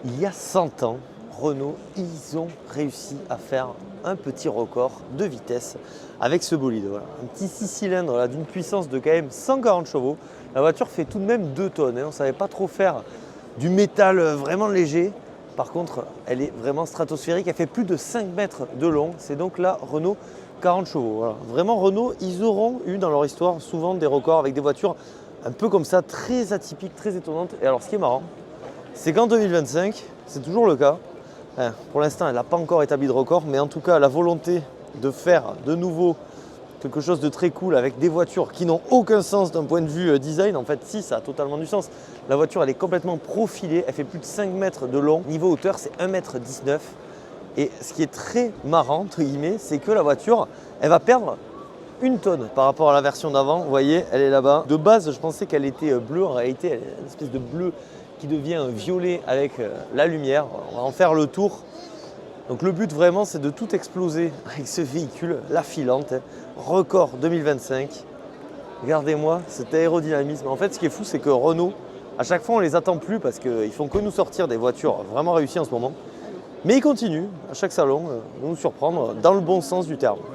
Il y a 100 ans, Renault, ils ont réussi à faire un petit record de vitesse avec ce bolide. Voilà. Un petit 6 cylindres là, d'une puissance de quand même 140 chevaux. La voiture fait tout de même 2 tonnes. On ne savait pas trop faire du métal vraiment léger. Par contre, elle est vraiment stratosphérique. Elle fait plus de 5 mètres de long. C'est donc la Renault 40 chevaux. Voilà. Vraiment, Renault, ils auront eu dans leur histoire souvent des records avec des voitures un peu comme ça, très atypiques, très étonnantes. Et alors, ce qui est marrant, c'est qu'en 2025, c'est toujours le cas. Pour l'instant, elle n'a pas encore établi de record, mais en tout cas, la volonté de faire de nouveau quelque chose de très cool avec des voitures qui n'ont aucun sens d'un point de vue design. En fait, si, ça a totalement du sens. La voiture, elle est complètement profilée, elle fait plus de 5 mètres de long. Niveau hauteur, c'est 1,19 m. Et ce qui est très marrant, entre guillemets, c'est que la voiture, elle va perdre 1 tonne par rapport à la version d'avant. Vous voyez, elle est là-bas. De base, je pensais qu'elle était bleue. En réalité, elle est une espèce de bleu qui devient violet avec la lumière. On va en faire le tour. Donc le but vraiment, c'est de tout exploser avec ce véhicule, la filante, record 2025. Regardez-moi cet aérodynamisme. En fait, ce qui est fou, c'est que Renault, à chaque fois, on les attend plus parce qu'ils font que nous sortir des voitures vraiment réussies en ce moment. Mais ils continuent à chaque salon de nous surprendre dans le bon sens du terme.